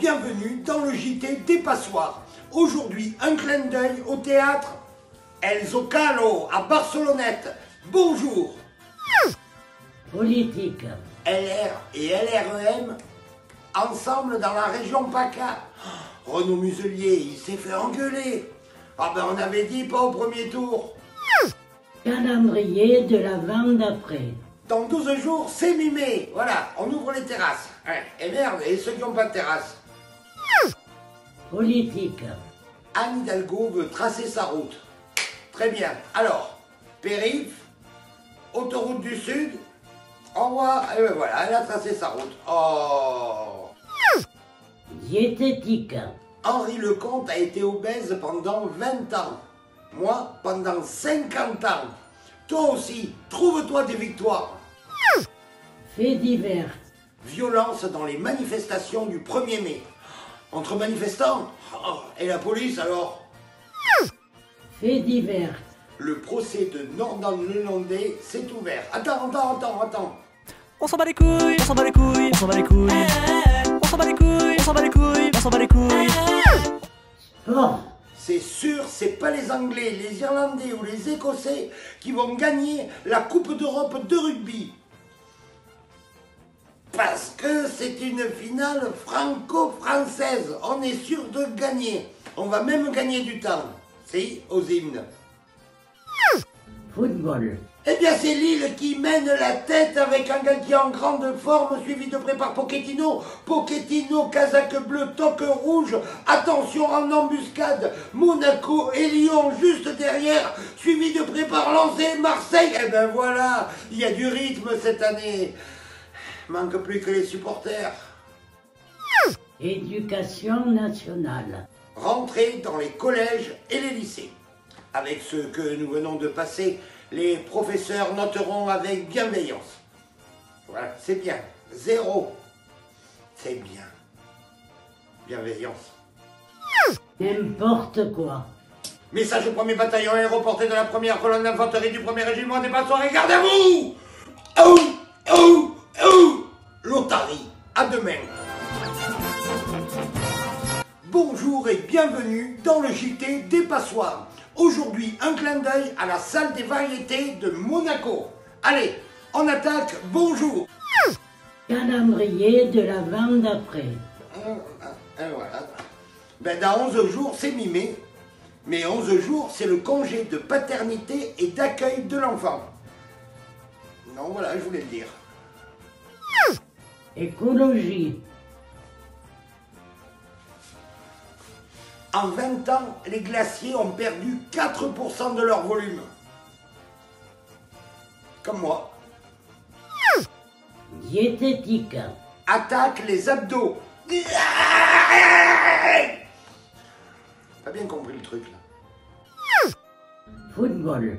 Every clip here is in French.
bienvenue dans le JT des Passoires. Aujourd'hui, un clin d'œil au théâtre El Zocalo à Barcelonnette. Bonjour. Politique. LR et LREM ensemble dans la région PACA. Renaud Muselier, il s'est fait engueuler. Ah ben on avait dit pas au premier tour. Calendrier de la vente d'après. Dans 12 jours, c'est mi-mai. Voilà, on ouvre les terrasses. Et merde, et ceux qui n'ont pas de terrasse. Politique. Anne Hidalgo veut tracer sa route. Très bien. Alors, périph', autoroute du Sud, au revoir. Et ben voilà, elle a tracé sa route. Oh. Diététique. Henri Lecomte a été obèse pendant 20 ans. Moi, pendant 50 ans. Toi aussi, trouve-toi des victoires. Faits divers. Violence dans les manifestations du 1er mai. Entre manifestants et la police alors. Faits divers. Le procès de Nordan Lelandais s'est ouvert. Attends. On s'en bat les couilles, on s'en bat les couilles, on s'en bat les couilles. On s'en bat les couilles, on s'en bat les couilles, on s'en bat les couilles. Sport. C'est sûr, c'est pas les Anglais, les Irlandais ou les Écossais qui vont gagner la Coupe d'Europe de rugby. Parce que c'est une finale franco-française. On est sûr de gagner. On va même gagner du temps. C'est aux hymnes. Football. Eh bien, c'est Lille qui mène la tête avec un gars qui est en grande forme, suivi de près par Pochettino. Pochettino, casaque bleu, toque rouge. Attention en embuscade. Monaco et Lyon juste derrière, suivi de près par Lens et Marseille. Eh ben voilà, il y a du rythme cette année. Manque plus que les supporters. Éducation nationale. Rentrer dans les collèges et les lycées. Avec ce que nous venons de passer, les professeurs noteront avec bienveillance. Voilà, c'est bien. 0. C'est bien. Bienveillance. N'importe quoi. Message au 1er bataillon aéroporté de la 1re colonne d'infanterie du 1er régiment des Passoires et garde à vous. L'Otarie. À demain. Bonjour et bienvenue dans le JT des Passoires. Aujourd'hui, un clin d'œil à la salle des variétés de Monaco. Allez, on attaque, bonjour. Calendrier de la vente d'après. Voilà. Ben, dans 11 jours, c'est mi-mai. Mais 11 jours, c'est le congé de paternité et d'accueil de l'enfant. Non, voilà, je voulais le dire. Écologie. En 20 ans, les glaciers ont perdu 4% de leur volume. Comme moi. Diététique. Attaque les abdos. Pas bien compris le truc là. Football.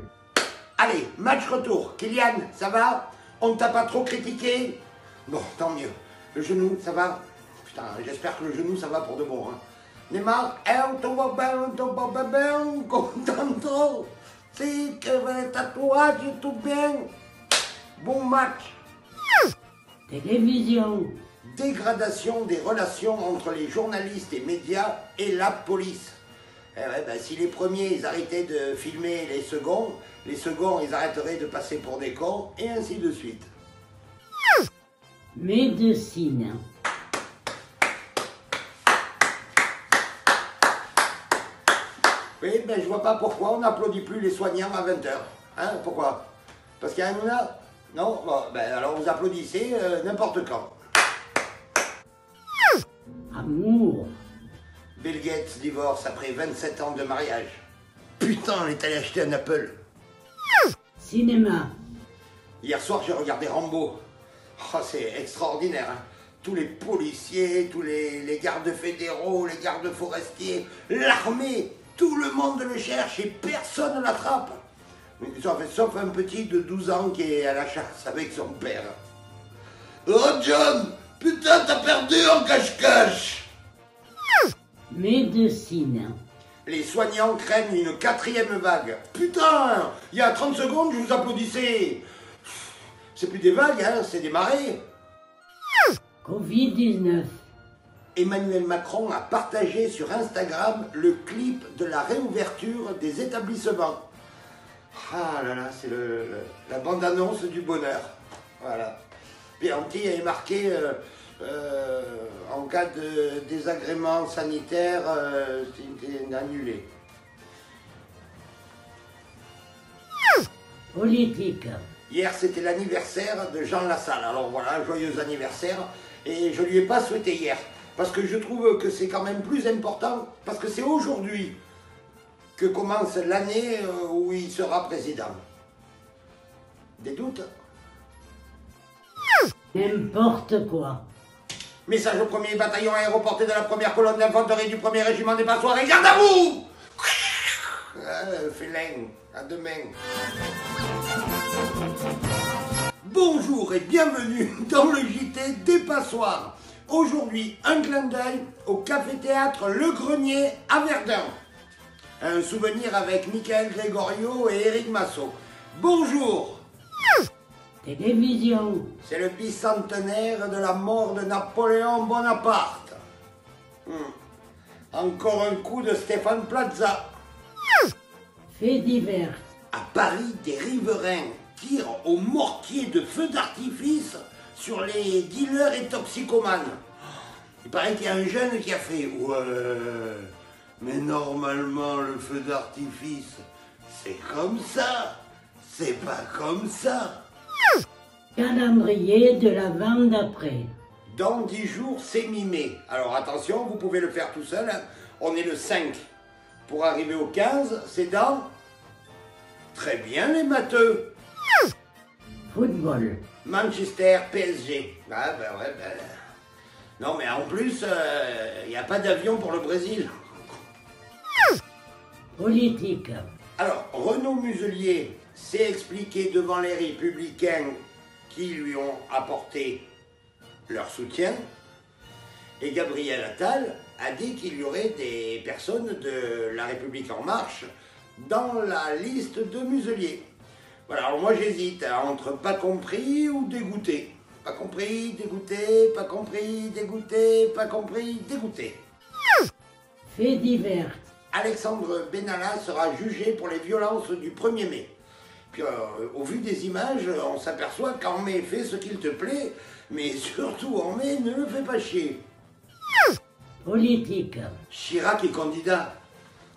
Allez, match retour. Kylian, ça va? On t'a pas trop critiqué? Bon, tant mieux. Le genou, ça va? Putain, j'espère que le genou, ça va pour de bon. Hein. Neymar, tout va bien, contento. Si, que le tatouage, tout bien. Bon match. Télévision. Dégradation des relations entre les journalistes et médias et la police. Eh ouais, ben, si les premiers ils arrêtaient de filmer les seconds ils arrêteraient de passer pour des cons et ainsi de suite. Médecine. Oui, ben je vois pas pourquoi on n'applaudit plus les soignants à 20h. Hein, pourquoi? Parce qu'il y a un là? Non? Bon, ben alors vous applaudissez n'importe quand. Amour. Bill Gates divorce après 27 ans de mariage. Putain, on est allé acheter un Apple. Cinéma. Hier soir, j'ai regardé Rambo. Oh, c'est extraordinaire, hein. Tous les policiers, tous les gardes fédéraux, les gardes forestiers, l'armée, tout le monde le cherche et personne ne l'attrape. Sauf un petit de 12 ans qui est à la chasse avec son père. Oh John, putain, t'as perdu en cache-cache. Médecine. Les soignants craignent une 4e vague. Putain, il y a 30 secondes, je vous applaudissais. C'est plus des vagues, hein, c'est des marées. Covid-19. Emmanuel Macron a partagé sur Instagram le clip de la réouverture des établissements. Ah là là, c'est la bande-annonce du bonheur. Voilà. Puis en petit, il est marqué en cas de désagrément sanitaire, c'est annulé. Politique. Hier, c'était l'anniversaire de Jean Lassalle. Alors voilà, joyeux anniversaire. Et je ne lui ai pas souhaité hier. Parce que je trouve que c'est quand même plus important. Parce que c'est aujourd'hui que commence l'année où il sera président. Des doutes? N'importe quoi. Message au 1er bataillon aéroporté de la première colonne d'infanterie du 1er régiment des Passoires. Et garde à vous! Félin, à demain. Bonjour et bienvenue dans le JT des Passoires. Aujourd'hui, un clin d'œil au café-théâtre Le Grenier à Verdun. Un souvenir avec Michael Gregorio et Éric Massot. Bonjour. Télévision. C'est le bicentenaire de la mort de Napoléon Bonaparte. Encore un coup de Stéphane Plaza. Faits divers. À Paris, des riverains tirent au mortier de feux d'artifice sur les dealers et toxicomanes. Il paraît qu'il y a un jeune qui a fait « Ouais, mais normalement le feu d'artifice, c'est comme ça, c'est pas comme ça. » Calendrier de l'avant d'après. Dans 10 jours, c'est mi-mai. Alors attention, vous pouvez le faire tout seul, hein. On est le 5. Pour arriver au 15, c'est dans... Très bien les matheux. Football. Manchester, PSG. Ah ben ouais, ben... Non mais en plus, il n'y a pas d'avion pour le Brésil. Politique. Alors, Renaud Muselier s'est expliqué devant les Républicains qui lui ont apporté leur soutien. Et Gabriel Attal a dit qu'il y aurait des personnes de La République En Marche dans la liste de Muselier. Voilà, alors moi j'hésite entre pas compris ou dégoûté. Pas compris, dégoûté, pas compris, dégoûté, pas compris, dégoûté. Faits divers. Alexandre Benalla sera jugé pour les violences du 1er mai. Puis au vu des images, on s'aperçoit qu'en mai, fais ce qu'il te plaît, mais surtout en mai, ne le fais pas chier. Politique. Chirac est candidat.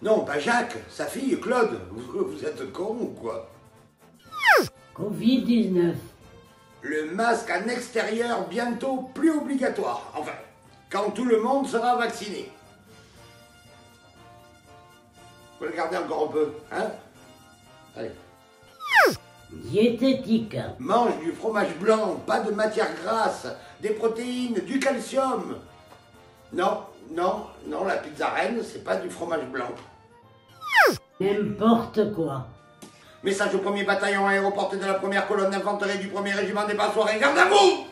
Non, pas Jacques, sa fille Claude. Vous êtes con ou quoi? Covid-19. Le masque en extérieur bientôt plus obligatoire. Enfin, quand tout le monde sera vacciné. Vous le gardez encore un peu, hein? Allez. Diététique. Mange du fromage blanc, pas de matière grasse, des protéines, du calcium. Non, non, non, la pizza reine, c'est pas du fromage blanc. N'importe quoi. Message au 1er bataillon aéroporté de la première colonne d'infanterie du 1er régiment des Passoires. Et garde à vous!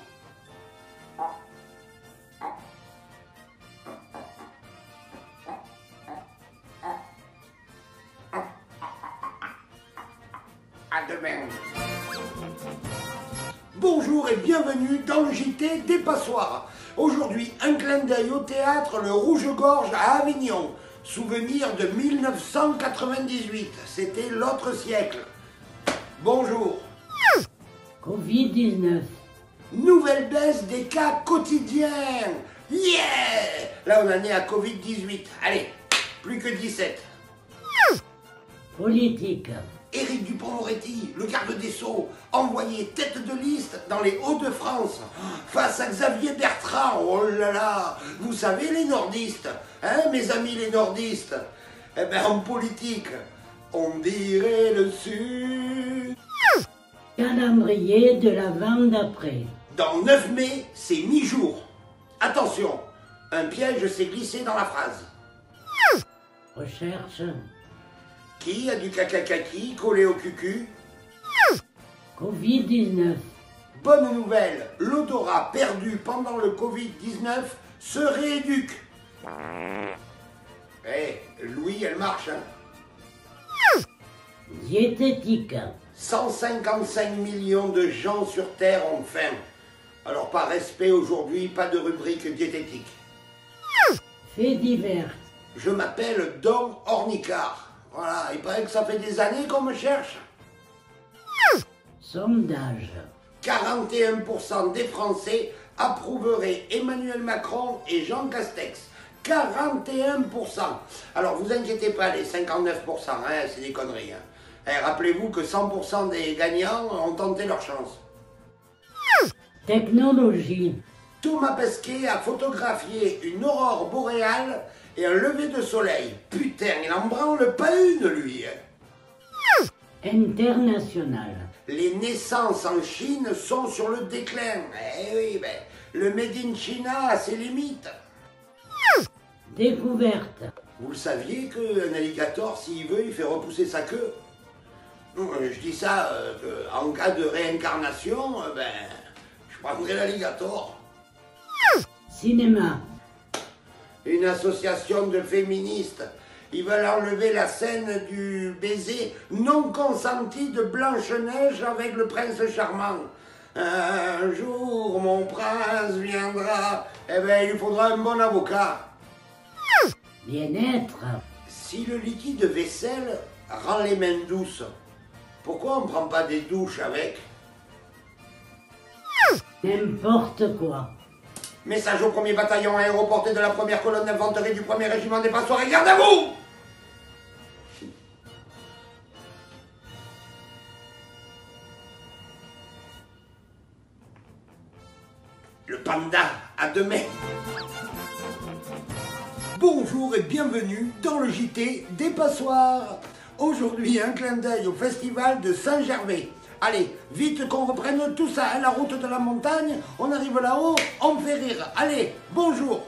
À demain. Bonjour et bienvenue dans le JT des Passoires. Aujourd'hui, un clin d'œil au théâtre Le Rouge-Gorge à Avignon. Souvenir de 1998, c'était l'autre siècle. Bonjour. Covid-19. Nouvelle baisse des cas quotidiens. Yeah! Là, on en est à Covid-18. Allez, plus que 17. Politique. Éric Dupond-Moretti, le garde des Sceaux, envoyé tête de liste dans les Hauts-de-France, face à Xavier Bertrand. Oh là là, vous savez les nordistes, hein mes amis les nordistes? Eh bien en politique, on dirait le Sud. Calendrier de l'avant d'après. Dans 9 mai, c'est mi-jour. Attention, un piège s'est glissé dans la phrase. Recherche. Qui a du caca-kaki collé au cucu? Covid-19. Bonne nouvelle, l'odorat perdu pendant le Covid-19 se rééduque. Louis, elle marche, hein? Diététique. 155 millions de gens sur Terre ont faim. Alors par respect aujourd'hui, pas de rubrique diététique. Faits divers. Je m'appelle Don Ornicard. Voilà, il paraît que ça fait des années qu'on me cherche. Sondage. 41% des Français approuveraient Emmanuel Macron et Jean Castex. 41%. Alors vous inquiétez pas, les 59%, hein, c'est des conneries. Hein. Eh, rappelez-vous que 100% des gagnants ont tenté leur chance. Technologie. Thomas Pesquet a photographié une aurore boréale et un lever de soleil. Putain, il en branle pas une, lui. International. Les naissances en Chine sont sur le déclin. Eh oui, ben, le Made in China a ses limites. Découverte. Vous le saviez qu'un alligator, s'il veut, il fait repousser sa queue? Je dis ça, en cas de réincarnation, ben, je prendrai l'alligator. Cinéma. Une association de féministes. Ils veulent enlever la scène du baiser non consenti de Blanche-Neige avec le prince charmant. Un jour, mon prince viendra. Eh bien, il lui faudra un bon avocat. Bien-être. Si le liquide vaisselle rend les mains douces, pourquoi on ne prend pas des douches avec? N'importe quoi. Message au 1er bataillon aéroporté de la 1re colonne d'infanterie du 1er régiment des Passoires et garde à vous! Le panda à 2 mai. Bonjour et bienvenue dans le JT des Passoires. Aujourd'hui, un clin d'œil au festival de Saint-Gervais. Allez, vite qu'on reprenne tout ça, hein, la route de la montagne, on arrive là-haut, on fait rire. Allez, bonjour.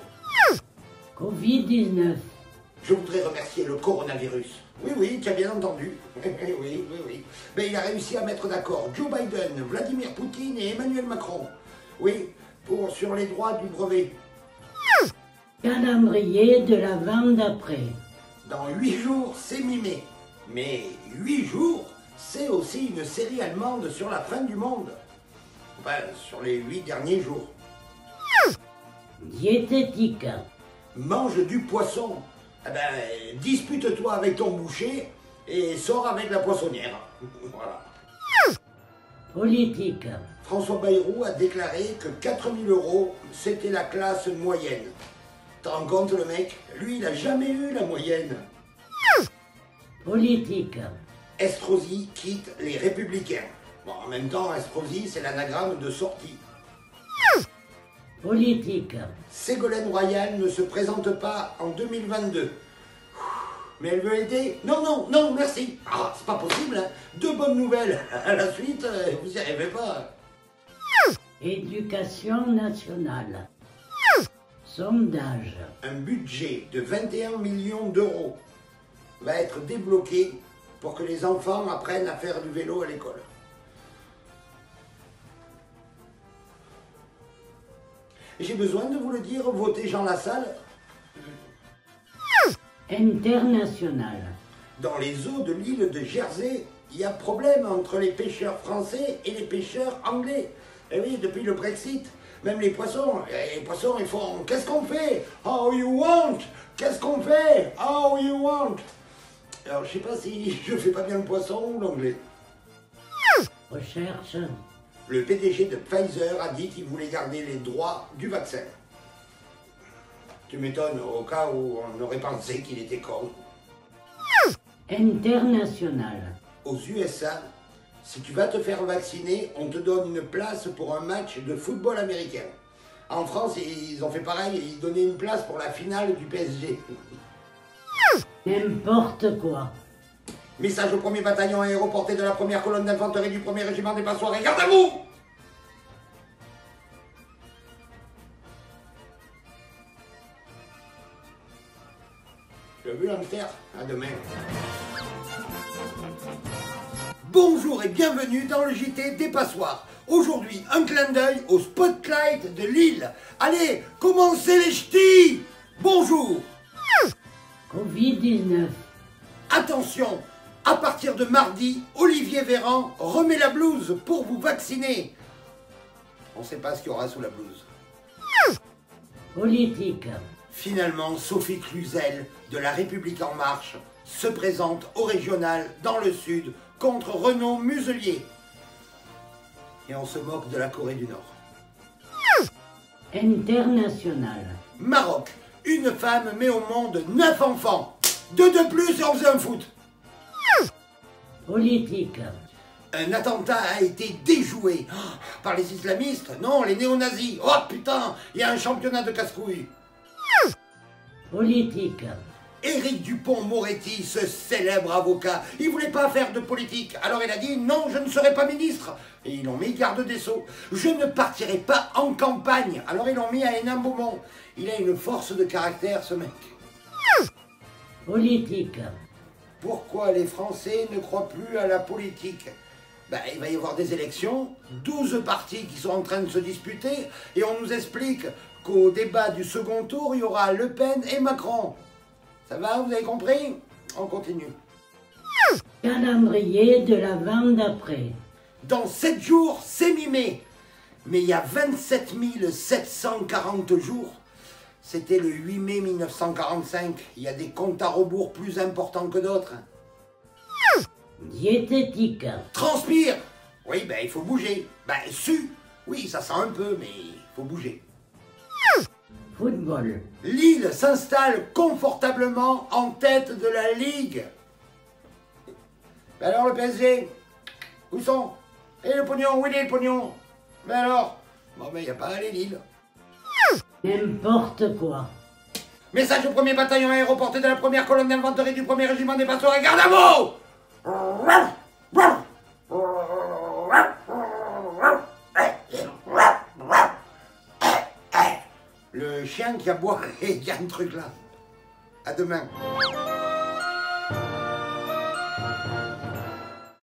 Covid-19. Je voudrais remercier le coronavirus. Oui, tu as bien entendu. Oui. Mais il a réussi à mettre d'accord Joe Biden, Vladimir Poutine et Emmanuel Macron. Oui, sur les droits du brevet. Calendrier de la vente d'après. Dans 8 jours, c'est mi-mai. Mais 8 jours, c'est aussi une série allemande sur la fin du monde. Enfin, sur les 8 derniers jours. Diététique. Mange du poisson. Eh ben, dispute-toi avec ton boucher et sors avec la poissonnière. Voilà. Politique. François Bayrou a déclaré que 4 000 €, c'était la classe moyenne. T'en rends compte, le mec? Lui, il n'a jamais eu la moyenne. Politique. Estrosi quitte les Républicains. Bon, en même temps, Estrosi, c'est l'anagramme de sortie. Politique. Ségolène Royal ne se présente pas en 2022. Mais elle veut aider? Non, merci. Ah, c'est pas possible, hein. 2 bonnes nouvelles. À la suite, vous n'y arrivez pas. Éducation nationale. Sondage. Un budget de 21 millions d'euros va être débloqué pour que les enfants apprennent à faire du vélo à l'école. J'ai besoin de vous le dire, votez Jean Lassalle. International. Dans les eaux de l'île de Jersey, il y a problème entre les pêcheurs français et les pêcheurs anglais. Et oui, depuis le Brexit, même les poissons, ils font « Qu'est-ce qu'on fait? How you want? Qu'est-ce qu'on fait? How you want ?» Alors, je sais pas si je fais pas bien le poisson ou l'anglais. Recherche. Le PDG de Pfizer a dit qu'il voulait garder les droits du vaccin. Tu m'étonnes, au cas où on aurait pensé qu'il était con. International. Aux USA, si tu vas te faire vacciner, on te donne une place pour un match de football américain. En France, ils ont fait pareil, ils donnaient une place pour la finale du PSG. N'importe quoi. Message au 1er bataillon aéroporté de la 1re colonne d'infanterie du 1er régiment des Passoires et garde à vous! Tu as vu l'hamster? À demain. Bonjour et bienvenue dans le JT des Passoires. Aujourd'hui, un clin d'œil au spotlight de Lille. Allez, commencez les ch'tis! Bonjour! Covid-19. Attention, à partir de mardi, Olivier Véran remet la blouse pour vous vacciner. On ne sait pas ce qu'il y aura sous la blouse. Politique. Finalement, Sophie Cluzel, de La République En Marche, se présente au régional dans le sud contre Renaud Muselier. Et on se moque de la Corée du Nord. International. Maroc, une femme met au monde 9 enfants. 2 de plus et on faisait un foot. Politique. Un attentat a été déjoué par les islamistes. Non, les néo-nazis. Oh putain, il y a un championnat de casse-couilles. Politique. Éric Dupond-Moretti, ce célèbre avocat, il voulait pas faire de politique. Alors il a dit non, je ne serai pas ministre. Et ils l'ont mis garde des Sceaux. Je ne partirai pas en campagne. Alors ils l'ont mis à Hénin-Beaumont. Il a une force de caractère, ce mec. Politique. Pourquoi les Français ne croient plus à la politique? Il va y avoir des élections, 12 partis qui sont en train de se disputer, et on nous explique qu'au débat du second tour, il y aura Le Pen et Macron. Ça va, vous avez compris? On continue. Calendrier de l'Avent d'après. Dans 7 jours, c'est mi-mai. Mais il y a 27 740 jours. C'était le 8 mai 1945. Il y a des comptes à rebours plus importants que d'autres. Diététique. Transpire. Oui, il faut bouger. Su. Oui, ça sent un peu, mais il faut bouger. Football. Lille s'installe confortablement en tête de la Ligue. Alors le PSG, où sont? Et le pognon, où il est le pognon? Mais alors? Bon, il n'y a pas à aller Lille. N'importe quoi. Message au premier bataillon aéroporté de la première colonne d'infanterie du premier régiment des passeurs et garde à vous! Le chien qui aboie, il y a un truc là. À demain.